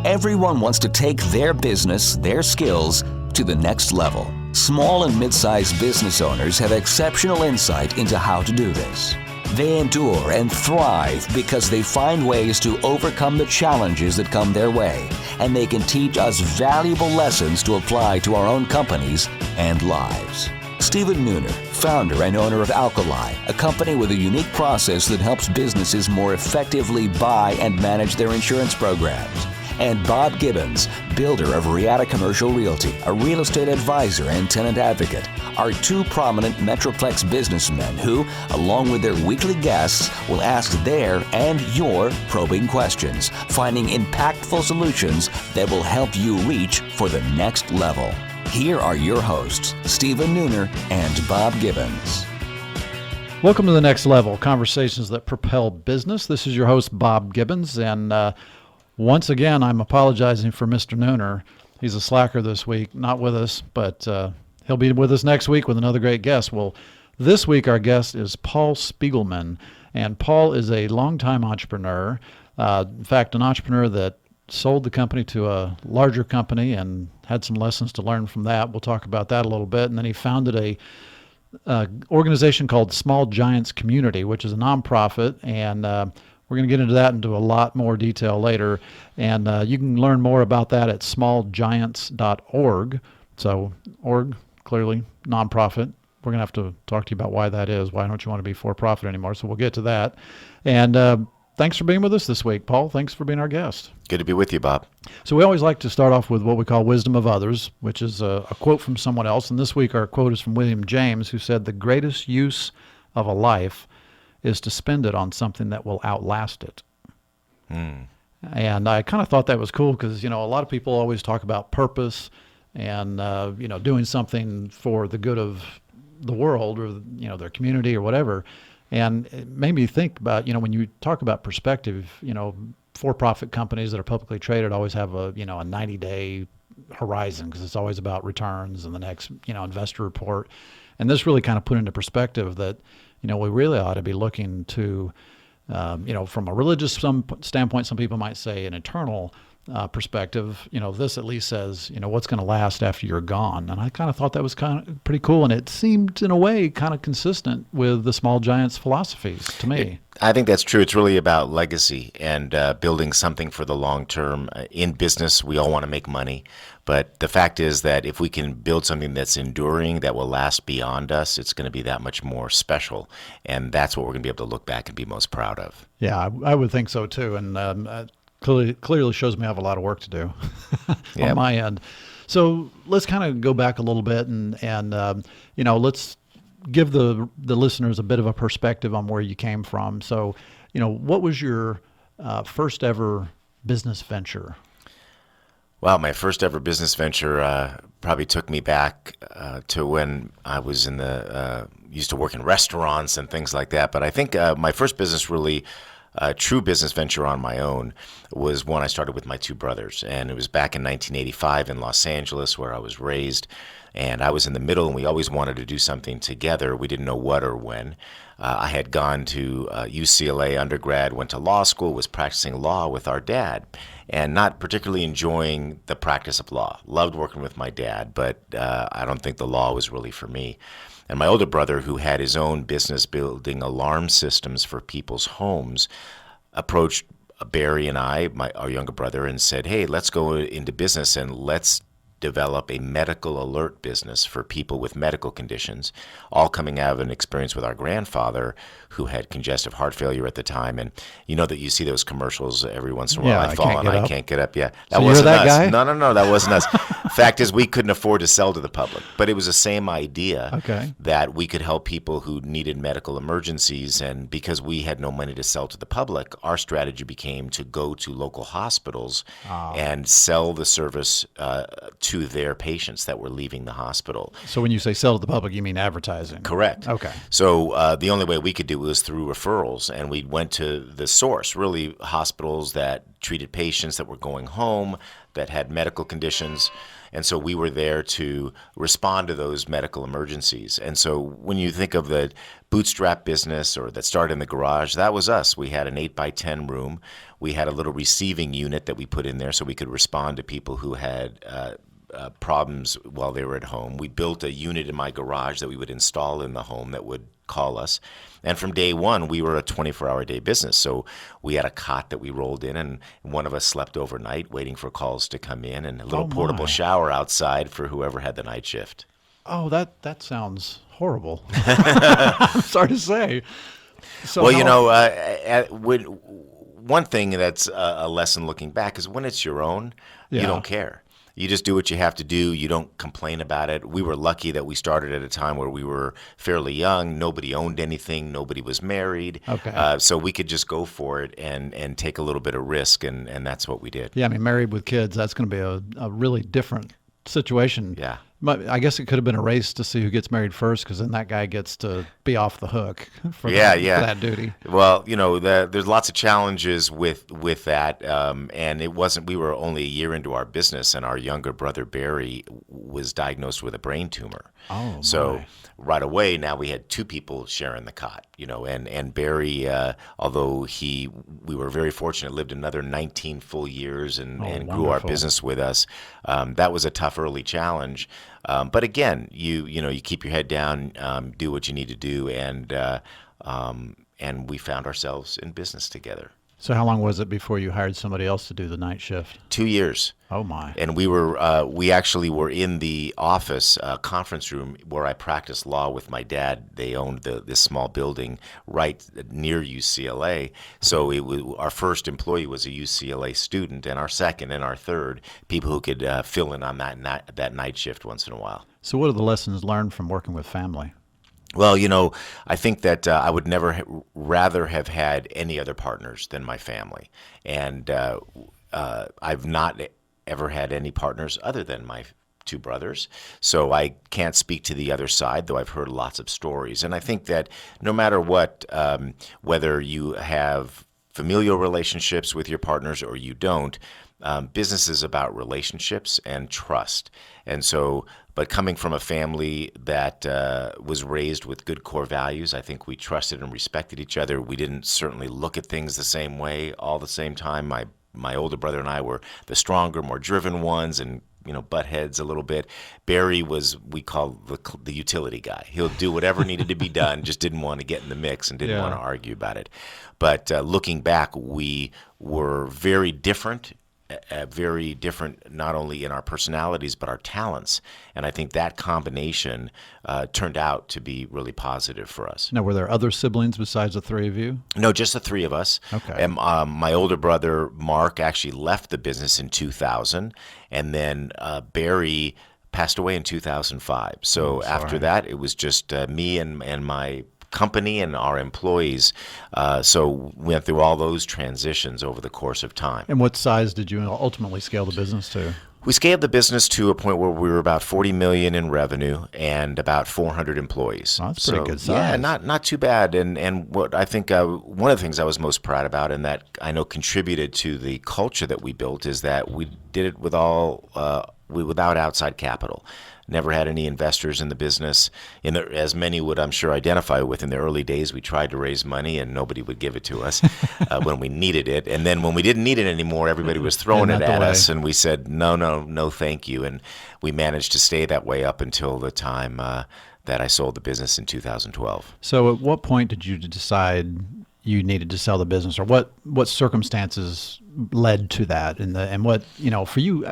Everyone wants to take their business, their skills, to the next level. Small and mid-sized business owners have exceptional insight into how to do this. They endure and thrive because they find ways to overcome the challenges that come their way, and they can teach us valuable lessons to apply to our own companies and lives. Stephen Nooner, founder and owner of Alkali, a company with a unique process that helps businesses more effectively buy and manage their insurance programs. And Bob Gibbons, builder of Riata Commercial Realty, a real estate advisor and tenant advocate, are two prominent Metroplex businessmen who, along with their weekly guests, will ask their and your probing questions, finding impactful solutions that will help you reach for the next level. Here are your hosts, Stephen Nooner and Bob Gibbons. Welcome to The Next Level, conversations that propel business. This is your host, Bob Gibbons, and once again, I'm apologizing for Mr. Nooner. He's a slacker this week, not with us, but he'll be with us next week with another great guest. Well, this week our guest is Paul Spiegelman, and Paul is a longtime entrepreneur. In fact, an entrepreneur that sold the company to a larger company and had some lessons to learn from that. We'll talk about that a little bit. And then he founded a organization called Small Giants Community, which is a nonprofit, and we're going to get into that into a lot more detail later. And you can learn more about that at smallgiants.org. So org, clearly nonprofit. We're going to have to talk to you about why that is. Why don't you want to be for-profit anymore? So we'll get to that. And thanks for being with us this week, Paul. Thanks for being our guest. Good to be with you, Bob. So we always like to start off with what we call wisdom of others, which is a quote from someone else. And this week our quote is from William James, who said, "The greatest use of a life is to spend it on something that will outlast it." And I kind of thought that was cool because, a lot of people always talk about purpose and, doing something for the good of the world or, their community or whatever. And it made me think about, when you talk about perspective, for-profit companies that are publicly traded always have a 90-day horizon because it's always about returns and the next, investor report. And this really kind of put into perspective that, we really ought to be looking to, from a religious standpoint, some people might say an eternal perspective. This at least says, what's going to last after you're gone. And I kind of thought that was kind of pretty cool. And it seemed, in a way, kind of consistent with the Small Giants philosophies to me. I think that's true. It's really about legacy and building something for the long term. In business, we all want to make money. But the fact is that if we can build something that's enduring, that will last beyond us, it's going to be that much more special. And that's what we're going to be able to look back and be most proud of. Yeah, I would think so, too. And clearly shows me I have a lot of work to do on my end. So let's kind of go back a little bit and let's give the listeners a bit of a perspective on where you came from. So, what was your first ever business venture? Well, my first ever business venture probably took me back to when I was used to work in restaurants and things like that. But I think my first business really true business venture on my own was one I started with my two brothers. And it was back in 1985 in Los Angeles where I was raised. And I was in the middle, and we always wanted to do something together. We didn't know what or when. I had gone to UCLA undergrad, went to law school, was practicing law with our dad, and not particularly enjoying the practice of law. Loved working with my dad, but I don't think the law was really for me. And my older brother, who had his own business building alarm systems for people's homes, approached Barry and I, our younger brother, and said, "Hey, let's go into business and let's develop a medical alert business for people with medical conditions," all coming out of an experience with our grandfather who had congestive heart failure at the time. And that you see those commercials every once in a while. I fall and I can't get up. Yeah, that so wasn't us. Guy? No, that wasn't us. Fact is, we couldn't afford to sell to the public, but it was the same idea that we could help people who needed medical emergencies. And because we had no money to sell to the public, our strategy became to go to local hospitals and sell the service to their patients that were leaving the hospital. So when you say sell to the public, you mean advertising? Correct. Okay. So the only way we could do it was through referrals, and we went to the source, really hospitals that treated patients that were going home that had medical conditions. And so we were there to respond to those medical emergencies. And so when you think of the bootstrap business or that started in the garage, that was us. We had an 8x10 room. We had a little receiving unit that we put in there so we could respond to people who had problems while they were at home. We built a unit in my garage that we would install in the home that would call us. And from day one, we were a 24-hour-a-day business. So we had a cot that we rolled in, and one of us slept overnight waiting for calls to come in, and a little portable shower outside for whoever had the night shift. Oh, that sounds horrible. I'm sorry to say. So one thing that's a lesson looking back is when it's your own, you don't care. You just do what you have to do. You don't complain about it. We were lucky that we started at a time where we were fairly young. Nobody owned anything. Nobody was married. Okay. So we could just go for it and take a little bit of risk, and that's what we did. Yeah, I mean, married with kids, that's going to be a really different situation. Yeah. But I guess it could have been a race to see who gets married first, because then that guy gets to be off the hook for that duty. Well, there's lots of challenges with that, and it wasn't. We were only a year into our business, and our younger brother Barry was diagnosed with a brain tumor. Oh, so my. right away, now we had two people sharing the cot. And Barry, although we were very fortunate, lived another 19 full years and grew our business with us. That was a tough early challenge. But again, you keep your head down, do what you need to do, and we found ourselves in business together. So how long was it before you hired somebody else to do the night shift? 2 years. Oh my! And we actually were in the office conference room where I practiced law with my dad. They owned this small building right near UCLA. So our first employee was a UCLA student, and our second and our third people who could fill in on that night shift once in a while. So what are the lessons learned from working with family? Well, I think that I would never rather have had any other partners than my family. And I've not ever had any partners other than my two brothers. So I can't speak to the other side, though I've heard lots of stories. And I think that no matter what, whether you have familial relationships with your partners or you don't, business is about relationships and trust. And so, but coming from a family that was raised with good core values, I think we trusted and respected each other. We didn't certainly look at things the same way all the same time. My older brother and I were the stronger, more driven ones, and butt heads a little bit. Barry was, we call the utility guy. He'll do whatever needed to be done, just didn't want to get in the mix and didn't want to argue about it. But looking back, we were very different not only in our personalities, but our talents. And I think that combination turned out to be really positive for us. Now, were there other siblings besides the three of you? No, just the three of us. Okay. And my older brother, Mark, actually left the business in 2000. And then Barry passed away in 2005. So after that, it was just me and my company and our employees. So we went through all those transitions over the course of time. And what size did you ultimately scale the business to? We scaled the business to a point where we were about $40 million in revenue and about 400 employees. Oh, that's pretty good size. Yeah, not too bad. And what I think one of the things I was most proud about, and that I know contributed to the culture that we built, is that we did it without outside capital. Never had any investors in the business. As many would, I'm sure, identify with. In the early days, we tried to raise money, and nobody would give it to us when we needed it. And then when we didn't need it anymore, everybody was throwing it at us, and we said, no, thank you. And we managed to stay that way up until the time that I sold the business in 2012. So at what point did you decide you needed to sell the business, or what circumstances led to that? And what, for you,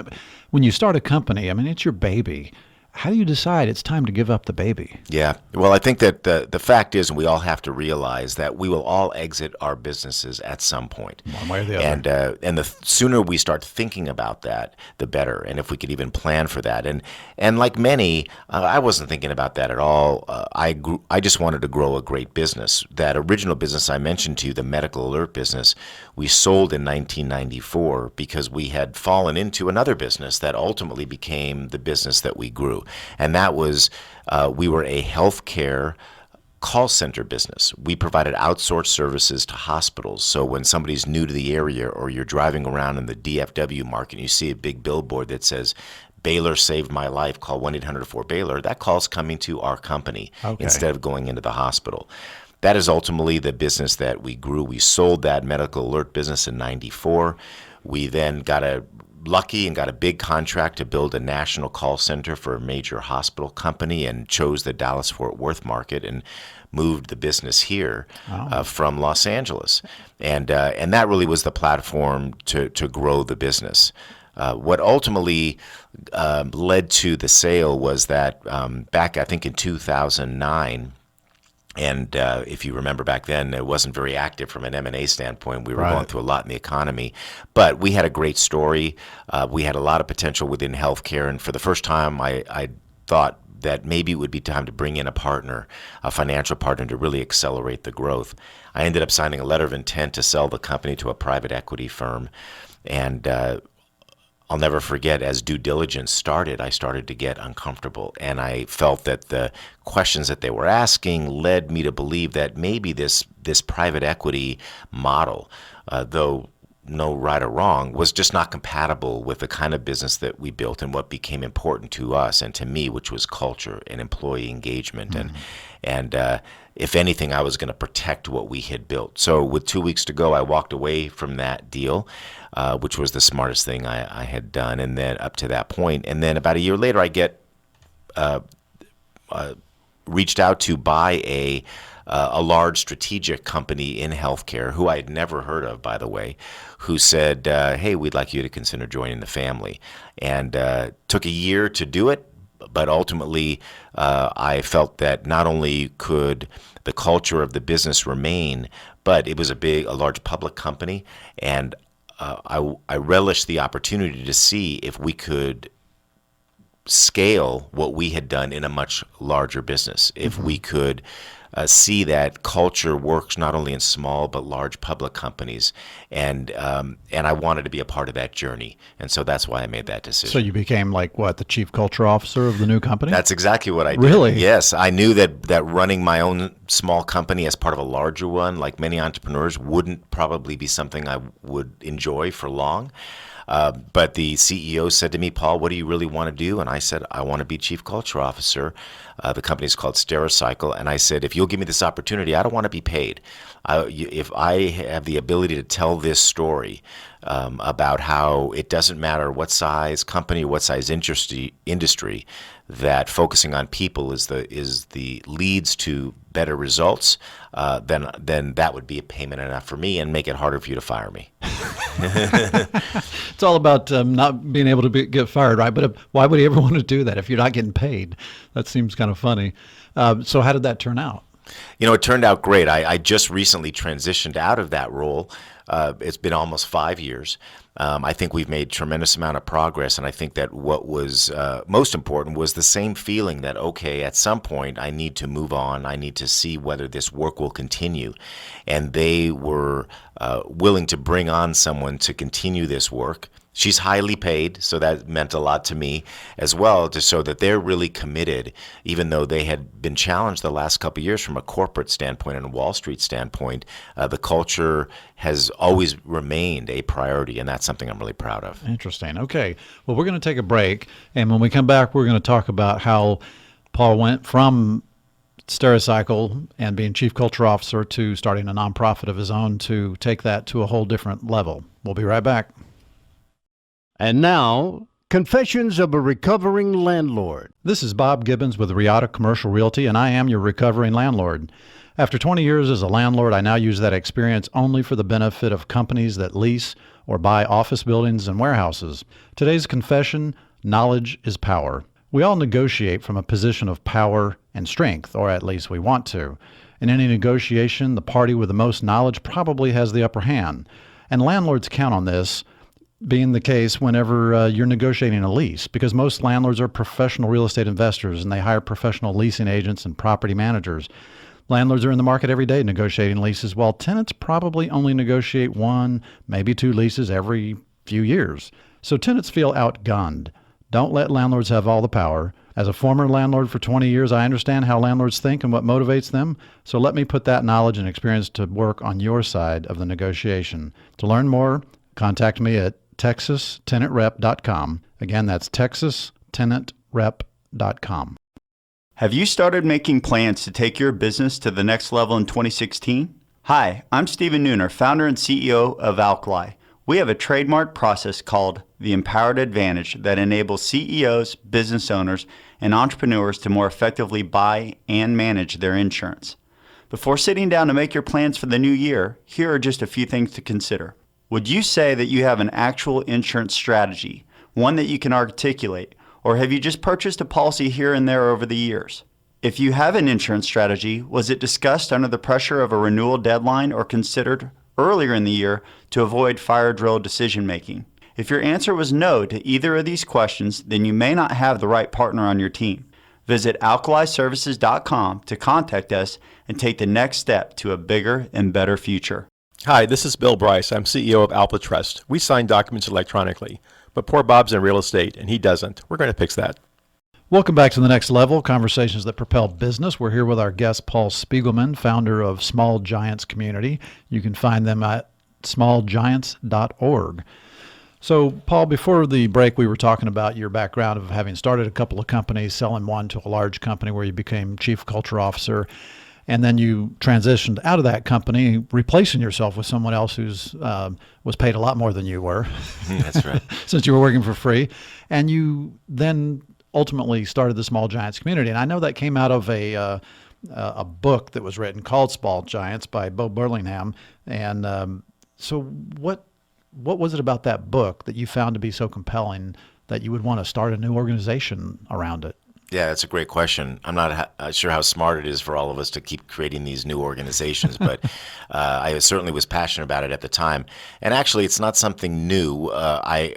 when you start a company, I mean, it's your baby. How do you decide it's time to give up the baby? Yeah. Well, I think that the fact is, and we all have to realize that we will all exit our businesses at some point. One way or the other. And the sooner we start thinking about that, the better. And if we could even plan for that. And like many, I wasn't thinking about that at all. I just wanted to grow a great business. That original business I mentioned to you, the medical alert business, we sold in 1994 because we had fallen into another business that ultimately became the business that we grew. And that was, we were a healthcare call center business. We provided outsourced services to hospitals. So when somebody's new to the area or you're driving around in the DFW market and you see a big billboard that says, Baylor saved my life, call 1-800-4BAYLOR, that call's coming to our company instead of going into the hospital. That is ultimately the business that we grew. We sold that medical alert business in 94. We then got lucky and got a big contract to build a national call center for a major hospital company and chose the Dallas-Fort Worth market and moved the business here from Los Angeles. And that really was the platform to grow the business. What ultimately led to the sale was that back, I think, in 2009, and if you remember back then, it wasn't very active from an M&A standpoint. We were going through a lot in the economy. But we had a great story. We had a lot of potential within healthcare. And for the first time, I thought that maybe it would be time to bring in a partner, a financial partner, to really accelerate the growth. I ended up signing a letter of intent to sell the company to a private equity firm. And I'll never forget, as due diligence started, I started to get uncomfortable. And I felt that the questions that they were asking led me to believe that maybe this private equity model, though no right or wrong, was just not compatible with the kind of business that we built and what became important to us and to me, which was culture and employee engagement. And if anything, I was going to protect what we had built. So with 2 weeks to go, I walked away from that deal, which was the smartest thing I had done. And then up to that point, and then about a year later, I get reached out to buy a large strategic company in healthcare, who I had never heard of, by the way, who said, hey, we'd like you to consider joining the family. And took a year to do it, but ultimately I felt that not only could the culture of the business remain, but it was a large public company, and I relished the opportunity to see if we could scale what we had done in a much larger business, if we could see that culture works not only in small but large public companies, and I wanted to be a part of that journey, and so that's why I made that decision. So you became the chief culture officer of the new company? That's exactly what I did. Really? Yes, I knew that running my own small company as part of a larger one, like many entrepreneurs, wouldn't probably be something I would enjoy for long. But the CEO said to me, Paul, what do you really want to do? And I said, I want to be chief culture officer. The company is called Stericycle. And I said, if you'll give me this opportunity, I don't want to be paid. If I have the ability to tell this story about how it doesn't matter what size company, what size industry, that focusing on people is the leads to better results, then that would be a payment enough for me and make it harder for you to fire me. It's all about not being able to get fired, right? But why would you ever want to do that if you're not getting paid? That seems kind of funny. So how did that turn out? It turned out great. I just recently transitioned out of that role. It's been almost 5 years. I think we've made tremendous amount of progress, and I think that what was most important was the same feeling that, okay, at some point I need to move on. I need to see whether this work will continue. And they were willing to bring on someone to continue this work. She's highly paid, so that meant a lot to me as well, to show that they're really committed, even though they had been challenged the last couple of years from a corporate standpoint and a Wall Street standpoint. The culture has always remained a priority, and that's something I'm really proud of. Interesting. Okay. Well, we're going to take a break, and when we come back, we're going to talk about how Paul went from Stericycle and being chief culture officer to starting a nonprofit of his own to take that to a whole different level. We'll be right back. And now, Confessions of a Recovering Landlord. This is Bob Gibbons with Riata Commercial Realty, and I am your recovering landlord. After 20 years as a landlord, I now use that experience only for the benefit of companies that lease or buy office buildings and warehouses. Today's confession: knowledge is power. We all negotiate from a position of power and strength, or at least we want to. In any negotiation, the party with the most knowledge probably has the upper hand, and landlords count on this being the case whenever you're negotiating a lease, because most landlords are professional real estate investors and they hire professional leasing agents and property managers. Landlords are in the market every day negotiating leases, while tenants probably only negotiate 1, maybe 2 leases every few years. So tenants feel outgunned. Don't let landlords have all the power. As a former landlord for 20 years, I understand how landlords think and what motivates them. So let me put that knowledge and experience to work on your side of the negotiation. To learn more, contact me at texastenantrep.com. Again, that's texastenantrep.com. Have you started making plans to take your business to the next level in 2016? Hi, I'm Stephen Nooner, founder and CEO of Alkali. We have a trademark process called the Empowered Advantage that enables CEOs, business owners, and entrepreneurs to more effectively buy and manage their insurance. Before sitting down to make your plans for the new year, here are just a few things to consider. Would you say that you have an actual insurance strategy, one that you can articulate, or have you just purchased a policy here and there over the years? If you have an insurance strategy, was it discussed under the pressure of a renewal deadline or considered earlier in the year to avoid fire drill decision making? If your answer was no to either of these questions, then you may not have the right partner on your team. Visit alkaliservices.com to contact us and take the next step to a bigger and better future. Hi, this is Bill Bryce. I'm CEO of Alpha Trust. We sign documents electronically, but poor Bob's in real estate and he doesn't. We're going to fix that. Welcome back to The Next Level, Conversations That Propel Business. We're here with our guest, Paul Spiegelman, founder of Small Giants Community. You can find them at smallgiants.org. So, Paul, before the break, we were talking about your background of having started a couple of companies, selling one to a large company where you became chief culture officer, and then you transitioned out of that company, replacing yourself with someone else who's was paid a lot more than you were. That's right. Since you were working for free. And you then ultimately started the Small Giants Community. And I know that came out of a book that was written called Small Giants by Burlingham. And so what was it about that book that you found to be so compelling that you would want to start a new organization around it? Yeah, that's a great question. I'm not sure how smart it is for all of us to keep creating these new organizations, but I certainly was passionate about it at the time. And actually, it's not something new. I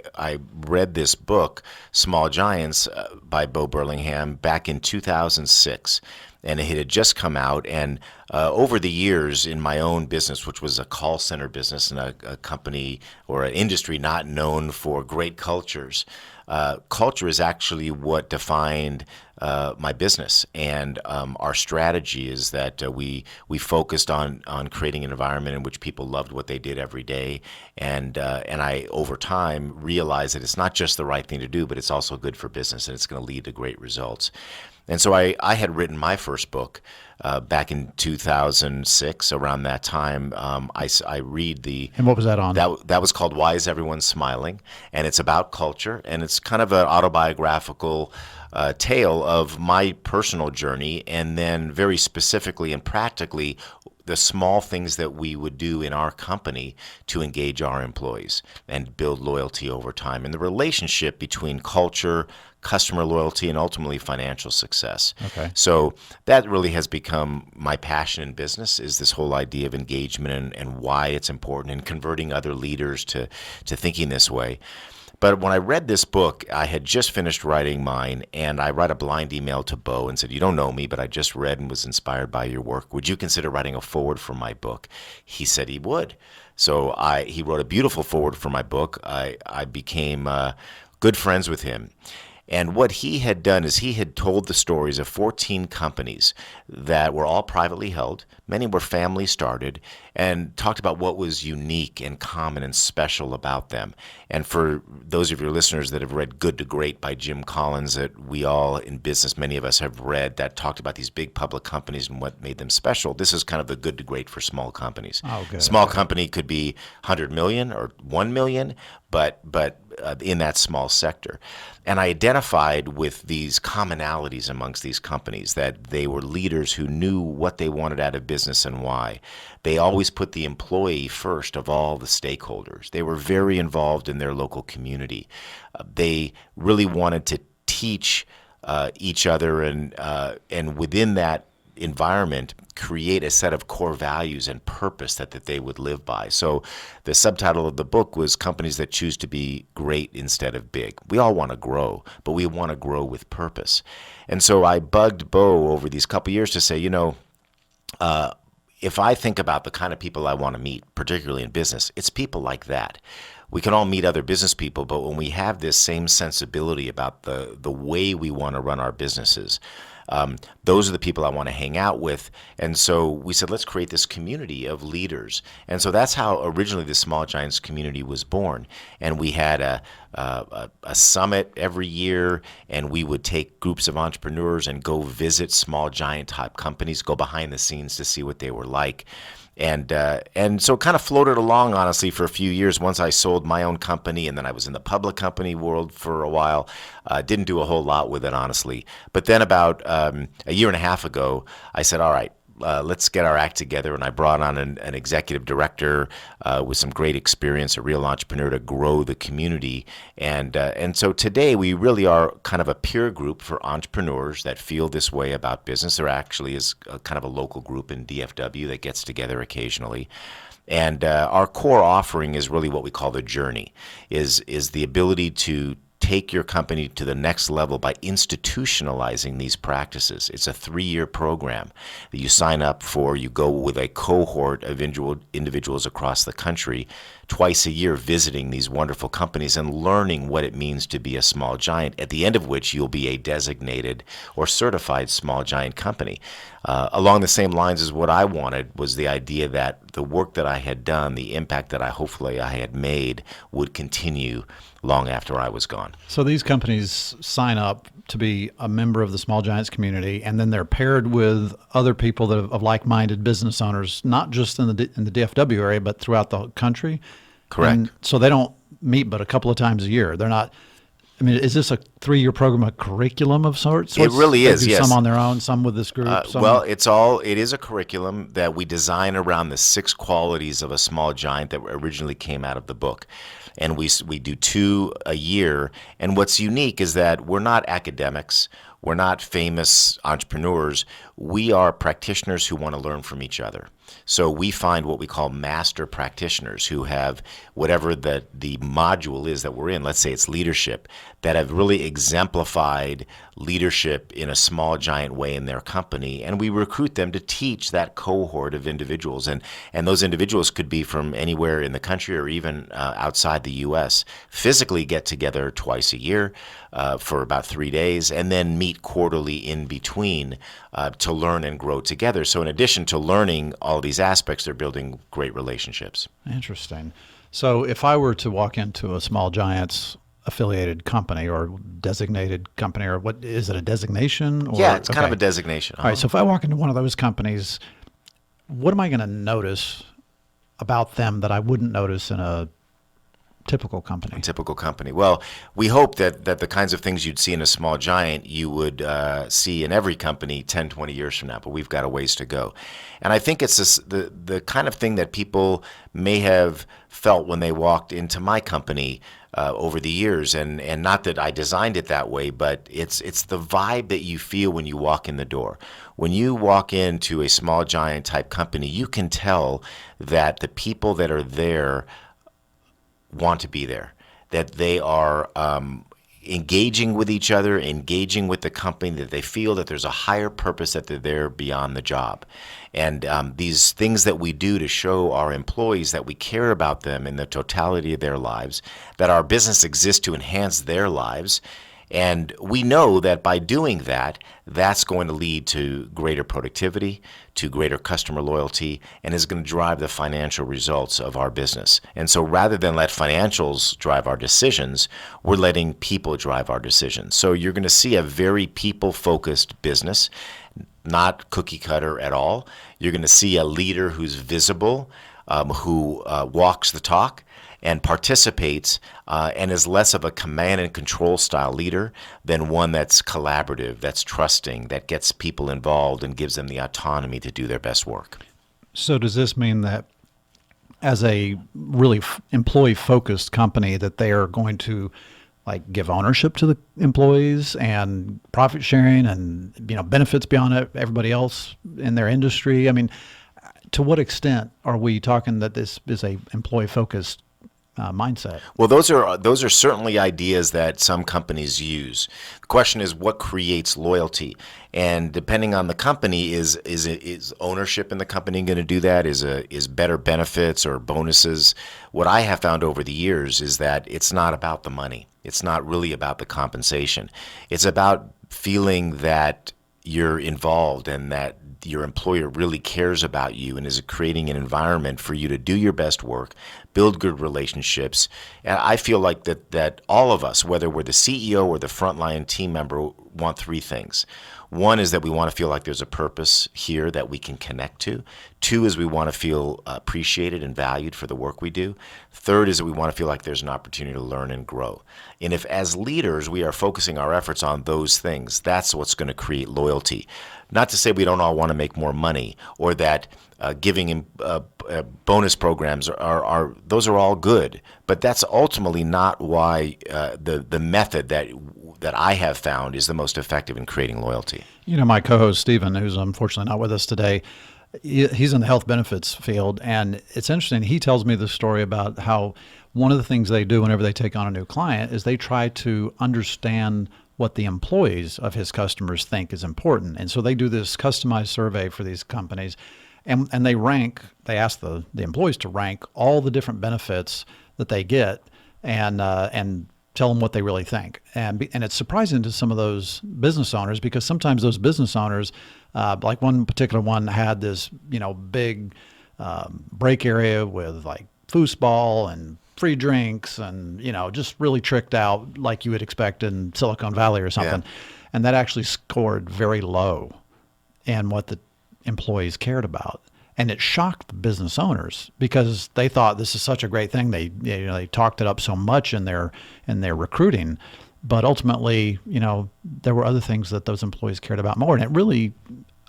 read this book, Small Giants, by Bo Burlingham, back in 2006. And it had just come out. And over the years in my own business, which was a call center business and a company or an industry not known for great cultures, culture is actually what defined my business. And our strategy is that we focused on creating an environment in which people loved what they did every day. And I, over time, realized that it's not just the right thing to do, but it's also good for business and it's going to lead to great results. And so I had written my first book back in 2006. Around that time, I read the... And what was that on? That was called Why Is Everyone Smiling? And it's about culture, and it's kind of an autobiographical tale of my personal journey, and then very specifically and practically the small things that we would do in our company to engage our employees and build loyalty over time, and the relationship between culture, customer loyalty, and ultimately financial success. Okay. So that really has become my passion in business, is this whole idea of engagement and why it's important, and converting other leaders to thinking this way. But when I read this book, I had just finished writing mine, and I wrote a blind email to Bo and said, "You don't know me, but I just read and was inspired by your work. Would you consider writing a foreword for my book?" He said he would. So he wrote a beautiful foreword for my book. I became good friends with him. And what he had done is he had told the stories of 14 companies that were all privately held. Many were family started, and talked about what was unique and common and special about them. And for those of your listeners that have read Good to Great by Jim Collins, that we all in business, many of us have read, that talked about these big public companies and what made them special. This is kind of the Good to Great for small companies. Oh, good. Small company could be 100 million or 1 million, but in that small sector. And I identified with these commonalities amongst these companies, that they were leaders who knew what they wanted out of business and why. They always put the employee first of all the stakeholders. They were very involved in their local community. They really wanted to teach each other, and within that environment, create a set of core values and purpose that they would live by. So the subtitle of the book was Companies That Choose to Be Great Instead of Big. We all want to grow, but we want to grow with purpose. And so I bugged Bo over these couple years to say, if I think about the kind of people I want to meet, particularly in business, it's people like that. we can all meet other business people, but when we have this same sensibility about the way we want to run our businesses, those are the people I want to hang out with. And so we said, let's create this community of leaders. And so that's how originally the Small Giants community was born. And we had a summit every year, and we would take groups of entrepreneurs and go visit small giant type companies, go behind the scenes to see what they were like. And so it kind of floated along, honestly, for a few years. Once I sold my own company, and then I was in the public company world for a while. Didn't do a whole lot with it, honestly. But then about a year and a half ago, I said, all right, let's get our act together. And I brought on an executive director with some great experience, a real entrepreneur, to grow the community. And so today we really are kind of a peer group for entrepreneurs that feel this way about business. There actually is kind of a local group in DFW that gets together occasionally. And our core offering is really what we call the journey, is the ability to take your company to the next level by institutionalizing these practices. It's a 3-year program that you sign up for. You go with a cohort of individuals across the country twice a year, visiting these wonderful companies and learning what it means to be a small giant, at the end of which you'll be a designated or certified small giant company. Along the same lines as what I wanted was the idea that the work that I had done, the impact that hopefully I had made, would continue long after I was gone. So these companies sign up to be a member of the Small Giants community, and then they're paired with other people that of like-minded business owners, not just in the DFW area, but throughout the country. Correct. And so they don't meet but a couple of times a year. They're not. I mean, is this a 3-year program, a curriculum of sorts? It really is, They do yes. Some on their own, some with this group. It is a curriculum that we design around the 6 qualities of a small giant that originally came out of the book. And we do 2 a year. And what's unique is that we're not academics. We're not famous entrepreneurs. We are practitioners who want to learn from each other. So we find what we call master practitioners who have whatever the module is that we're in, let's say it's leadership, that have really exemplified leadership in a small giant way in their company. And we recruit them to teach that cohort of individuals. And those individuals could be from anywhere in the country or even outside the U.S. Physically get together twice a year for about 3 days, and then meet quarterly in between to learn and grow together. So in addition to learning all these aspects, they're building great relationships. Interesting. So if I were to walk into a Small Giants affiliated company or designated company, or what is it, a designation? Or, yeah, it's kind of a designation. All right, so if I walk into one of those companies, what am I going to notice about them that I wouldn't notice in a typical company? Typical company. Well, we hope that the kinds of things you'd see in a small giant, you would see in every company 10, 20 years from now, but we've got a ways to go. And I think it's the kind of thing that people may have felt when they walked into my company over the years, and not that I designed it that way, but it's the vibe that you feel when you walk in the door. When you walk into a small giant type company, you can tell that the people that are there want to be there, that they are engaging with each other, engaging with the company, that they feel that there's a higher purpose, that they're there beyond the job. And these things that we do to show our employees that we care about them in the totality of their lives, that our business exists to enhance their lives. And we know that by doing that, that's going to lead to greater productivity, to greater customer loyalty, and is going to drive the financial results of our business. And so rather than let financials drive our decisions, we're letting people drive our decisions. So you're going to see a very people-focused business, not cookie cutter at all. You're going to see a leader who's visible, who walks the talk and participates, and is less of a command and control style leader than one that's collaborative, that's trusting, that gets people involved and gives them the autonomy to do their best work. So does this mean that as a really employee-focused company that they are going to like give ownership to the employees and profit sharing and benefits beyond everybody else in their industry? I mean, to what extent are we talking that this is a employee-focused mindset. Well, those are certainly ideas that some companies use. The question is, what creates loyalty? And depending on the company, is ownership in the company going to do that? Is better benefits or bonuses? What I have found over the years is that it's not about the money. It's not really about the compensation. It's about feeling that you're involved and that your employer really cares about you and is creating an environment for you to do your best work, build good relationships. And I feel like that all of us, whether we're the CEO or the frontline team member, want three things. One is that we want to feel like there's a purpose here that we can connect to. Two is we want to feel appreciated and valued for the work we do. Third is that we want to feel like there's an opportunity to learn and grow. And if as leaders we are focusing our efforts on those things, that's what's going to create loyalty. Not to say we don't all want to make more money or that giving bonus programs are those are all good, but that's ultimately not why the method that I have found is the most effective in creating loyalty. You know, my co-host Stephen, who's unfortunately not with us today, he's in the health benefits field, and it's interesting. He tells me the story about how one of the things they do whenever they take on a new client is they try to understand what the employees of his customers think is important. And so they do this customized survey for these companies, and they ask the employees to rank all the different benefits that they get and tell them what they really think. And it's surprising to some of those business owners, because sometimes those business owners, like one particular one had this, big break area with like foosball and free drinks and, just really tricked out like you would expect in Silicon Valley or something. Yeah. And that actually scored very low in what the employees cared about. And it shocked the business owners because they thought this is such a great thing. They talked it up so much in their recruiting, but ultimately, there were other things that those employees cared about more, and it really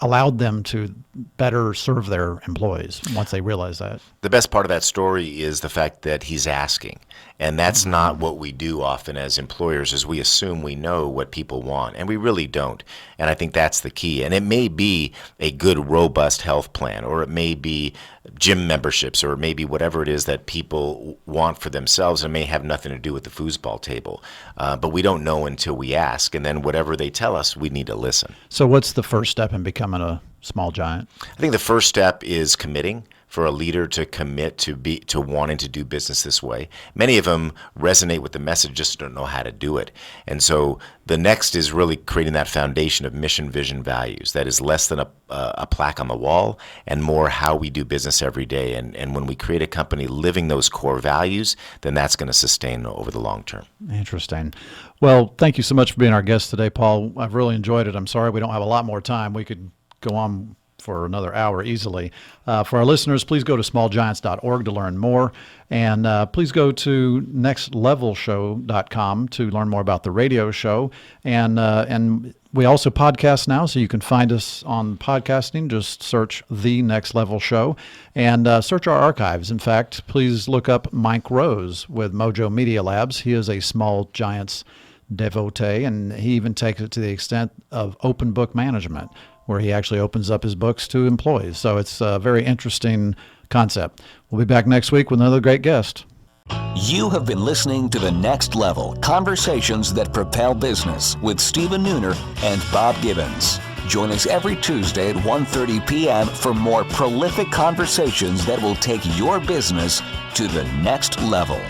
allowed them to better serve their employees once they realized that. The best part of that story is the fact that he's asking. And that's not what we do often as employers, is we assume we know what people want, and we really don't. And I think that's the key. And it may be a good, robust health plan, or it may be gym memberships, or it may be whatever it is that people want for themselves, and may have nothing to do with the foosball table. But we don't know until we ask, and then whatever they tell us, we need to listen. So what's the first step in becoming a small giant? I think the first step is committing. For a leader to commit to wanting to do business this way. Many of them resonate with the message, just don't know how to do it. And so the next is really creating that foundation of mission, vision, values. That is less than a plaque on the wall, and more how we do business every day. And when we create a company living those core values, then that's going to sustain over the long term. Interesting. Well, thank you so much for being our guest today, Paul. I've really enjoyed it. I'm sorry we don't have a lot more time. We could go on for another hour easily. For our listeners, please go to smallgiants.org to learn more. And please go to nextlevelshow.com to learn more about the radio show. And we also podcast now, so you can find us on podcasting. Just search The Next Level Show and search our archives. In fact, please look up Mike Rose with Mojo Media Labs. He is a Small Giants devotee, and he even takes it to the extent of open book management, where he actually opens up his books to employees. So it's a very interesting concept. We'll be back next week with another great guest. You have been listening to The Next Level, Conversations That Propel Business with Stephen Nooner and Bob Gibbons. Join us every Tuesday at 1:30 p.m. for more prolific conversations that will take your business to the next level.